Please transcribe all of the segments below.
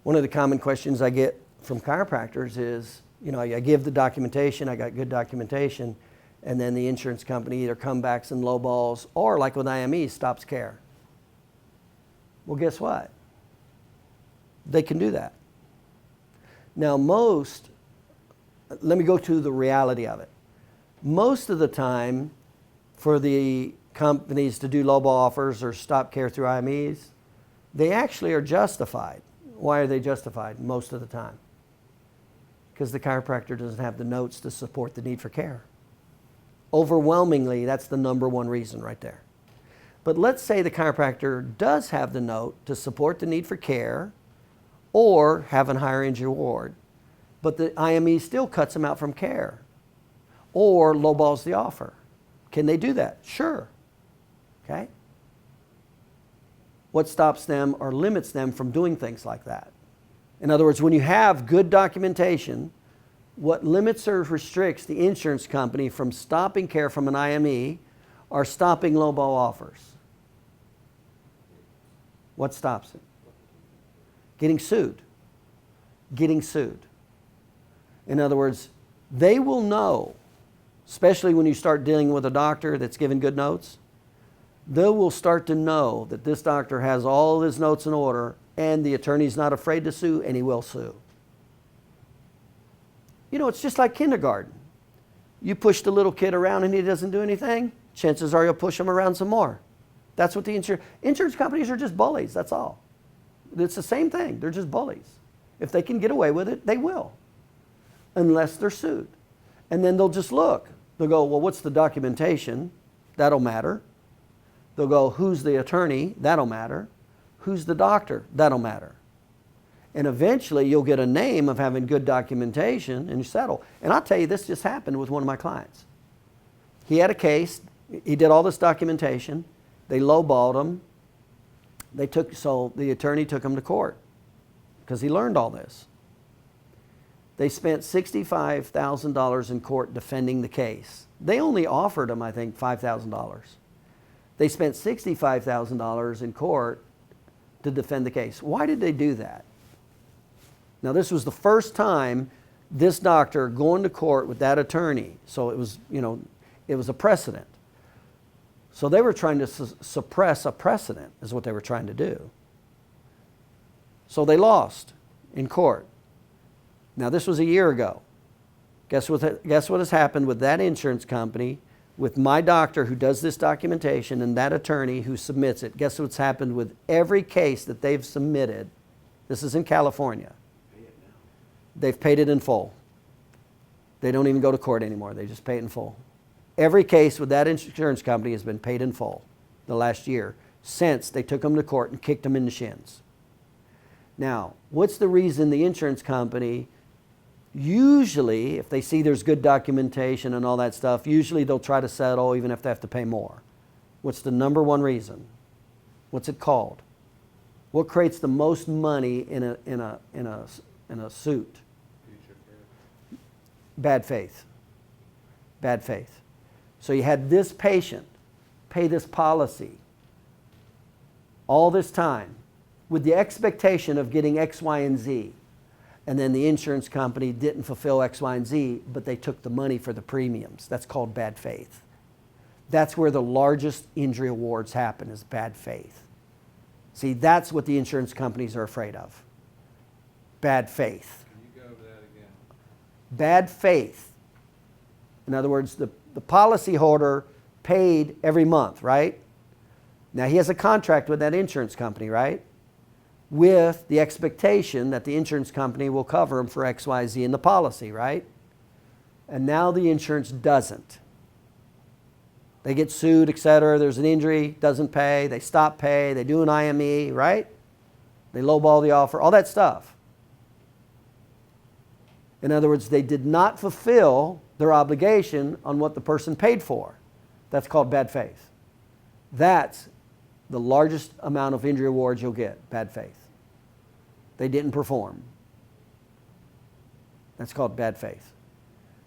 One of the common questions I get from chiropractors is, I give the documentation, I got good documentation, and then the insurance company either comebacks and lowballs, or like with IME, stops care. Well, guess what? They can do that. Now let me go to the reality of it. Most of the time, for the companies to do lowball offers or stop care through IMEs, they actually are justified. Why are they justified most of the time? Because the chiropractor doesn't have the notes to support the need for care. Overwhelmingly, that's the number one reason right there. But let's say the chiropractor does have the note to support the need for care or have a higher injury award, but the IME still cuts them out from care or lowballs the offer. Can they do that? Sure. Okay? What stops them or limits them from doing things like that? In other words, when you have good documentation, what limits or restricts the insurance company from stopping care from an IME or stopping lowball offers? What stops it? Getting sued. Getting sued. In other words, they will know, especially when you start dealing with a doctor that's given good notes, they will start to know that this doctor has all his notes in order and the attorney's not afraid to sue, and he will sue. It's just like kindergarten. You push the little kid around and he doesn't do anything, chances are you'll push him around some more. That's what the insurance companies are, just bullies, that's all. It's the same thing, they're just bullies. If they can get away with it, they will, unless they're sued. And then they'll just look. They'll go, well, what's the documentation? That'll matter. They'll go, who's the attorney? That'll matter. Who's the doctor? That'll matter. And eventually you'll get a name of having good documentation and you settle. And I'll tell you, this just happened with one of my clients. He had a case, he did all this documentation, they lowballed him. So the attorney took him to court because he learned all this. They spent $65,000 in court defending the case. They only offered him, I think, $5,000. They spent $65,000 in court to defend the case. Why did they do that? Now, this was the first time this doctor going to court with that attorney. So it was, it was a precedent. So they were trying to suppress a precedent is what they were trying to do. So they lost in court. Now, this was a year ago. Guess what has happened with that insurance company, with my doctor who does this documentation and that attorney who submits it? Guess what's happened with every case that they've submitted? This is in California. They've paid it in full. They don't even go to court anymore. They just pay it in full. Every case with that insurance company has been paid in full the last year since they took them to court and kicked them in the shins. Now, what's the reason the insurance company, usually, if they see there's good documentation and all that stuff, usually they'll try to settle even if they have to pay more. What's the number one reason? What's it called? What creates the most money in a suit? Bad faith. Bad faith. So you had this patient pay this policy all this time with the expectation of getting X, Y, and Z. And then the insurance company didn't fulfill X, Y, and Z, but they took the money for the premiums. That's called bad faith. That's where the largest injury awards happen, is bad faith. See, that's what the insurance companies are afraid of. Bad faith. Can you go over that again? Bad faith. In other words, the policyholder paid every month, right? Now he has a contract with that insurance company, right? With the expectation that the insurance company will cover him for X, Y, Z in the policy, right? And now the insurance doesn't. They get sued, etc. There's an injury, doesn't pay, they stop pay, they do an IME, right? They lowball the offer, all that stuff. In other words, they did not fulfill their obligation on what the person paid for. That's called bad faith. That's the largest amount of injury awards you'll get, bad faith. They didn't perform. That's called bad faith.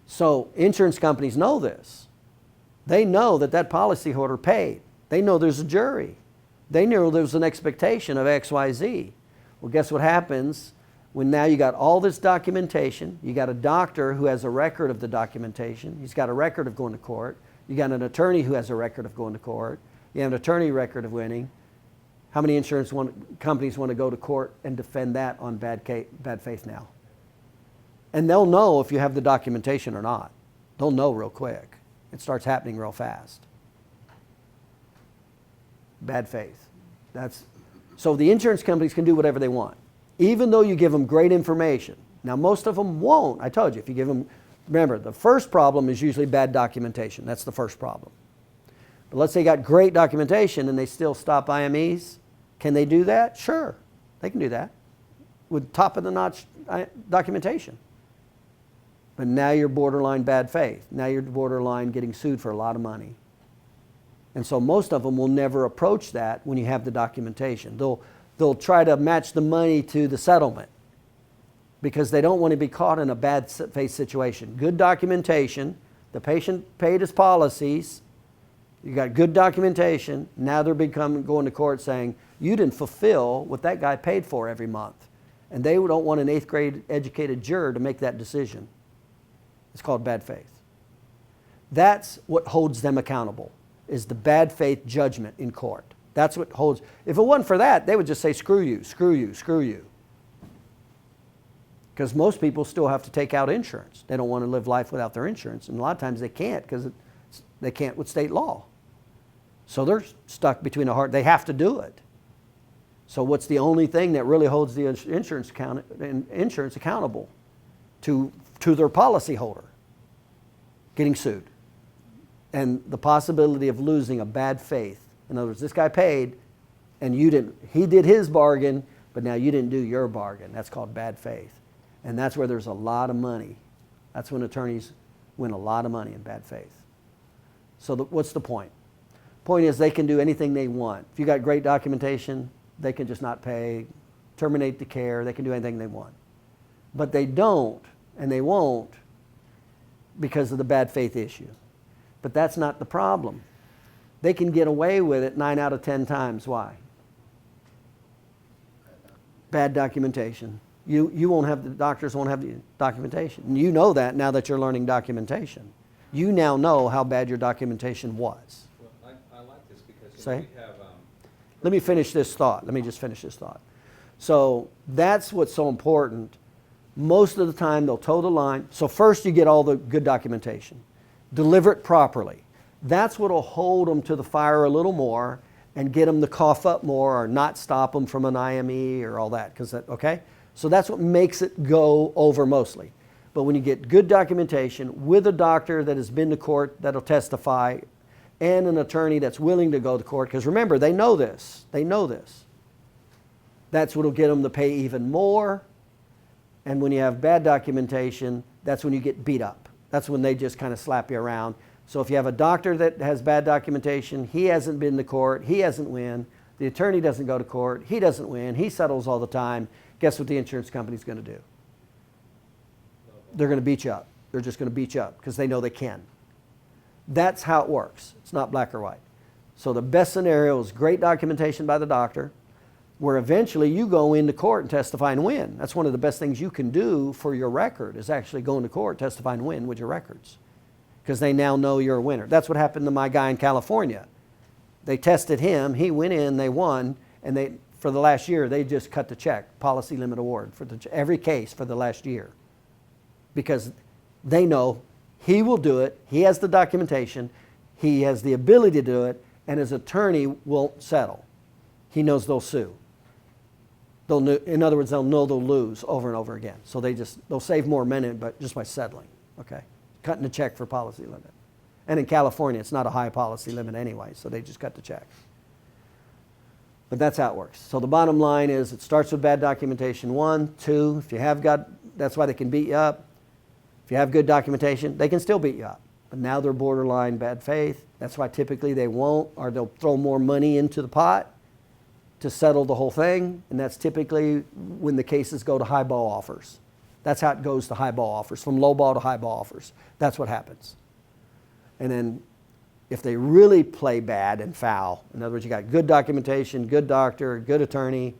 So insurance companies know this. They know that that policyholder paid. They know there's a jury. They know there's an expectation of X, Y, Z. Well, guess what happens When now you got all this documentation, you got a doctor who has a record of the documentation, he's got a record of going to court, you got an attorney who has a record of going to court, you have an attorney record of winning. How many insurance companies want to go to court and defend that on bad faith now? And they'll know if you have the documentation or not. They'll know real quick. It starts happening real fast. Bad faith. So the insurance companies can do whatever they want, even though you give them great information. Now, most of them won't. I told you, if you give them, remember, the first problem is usually bad documentation. That's the first problem. But let's say you got great documentation and they still stop IMEs. Can they do that? Sure, they can do that with top-of-the-notch documentation. But now you're borderline bad faith. Now you're borderline getting sued for a lot of money. And so most of them will never approach that when you have the documentation. They'll try to match the money to the settlement because they don't want to be caught in a bad faith situation. Good documentation, the patient paid his policies, you got good documentation, now they're going to court saying, you didn't fulfill what that guy paid for every month. And they don't want an 8th grade educated juror to make that decision. It's called bad faith. That's what holds them accountable, is the bad faith judgment in court. That's what holds. If it wasn't for that, they would just say, screw you, screw you, screw you. Because most people still have to take out insurance. They don't want to live life without their insurance. And a lot of times they can't because they can't with state law. So they're stuck between a heart. They have to do it. So what's the only thing that really holds the insurance accountable to their policyholder? Getting sued. And the possibility of losing a bad faith. In other words, this guy paid and you didn't. He did his bargain, but now you didn't do your bargain. That's called bad faith. And that's where there's a lot of money. That's when attorneys win a lot of money in bad faith. So what's the point? Point is they can do anything they want. If you got great documentation, they can just not pay, terminate the care, they can do anything they want. But they don't, and they won't, because of the bad faith issue. But that's not the problem. They can get away with it 9 out of 10 times. Why? Bad documentation. You won't have, the doctors won't have the documentation. And you know that now that you're learning documentation. You now know how bad your documentation was. Well, I like this because Say? we have... Let me finish this thought. Let me just finish this thought. So that's what's so important. Most of the time they'll toe the line. So first you get all the good documentation. Deliver it properly. That's what will hold them to the fire a little more and get them to cough up more or not stop them from an IME or all that. Okay? So that's what makes it go over mostly. But when you get good documentation with a doctor that has been to court that'll testify and an attorney that's willing to go to court, because remember, they know this. They know this. That's what will get them to pay even more. And when you have bad documentation, that's when you get beat up. That's when they just kind of slap you around. So if you have a doctor that has bad documentation, he hasn't been to court, he hasn't win, the attorney doesn't go to court, he doesn't win, he settles all the time, guess what the insurance company's going to do? They're going to beat you up. They're just going to beat you up because they know they can. That's how it works. It's not black or white. So the best scenario is great documentation by the doctor, where eventually you go into court and testify and win. That's one of the best things you can do for your record, is actually go into court, testify and win with your records. Because they now know you're a winner. That's what happened to my guy in California. They tested him, he went in, they won, and for the last year they just cut the check, policy limit award, for every case for the last year. Because they know he will do it, he has the documentation, he has the ability to do it, and his attorney won't settle. He knows they'll sue. In other words, they'll know they'll lose over and over again. So they'll save more money, but just by settling, okay? Cutting the check for policy limit. And in California, it's not a high policy limit anyway, so they just cut the check. But that's how it works. So the bottom line is it starts with bad documentation, 1, 2. If you have that's why they can beat you up. If you have good documentation, they can still beat you up. But now they're borderline bad faith. That's why typically they won't, or they'll throw more money into the pot to settle the whole thing. And that's typically when the cases go to highball offers. That's how it goes to highball offers, from lowball to highball offers. That's what happens. And then if they really play bad and foul, in other words, you got good documentation, good doctor, good attorney,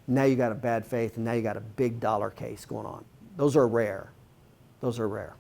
Now you got a bad faith, and now you got a big dollar case going on. Those are rare. Those are rare.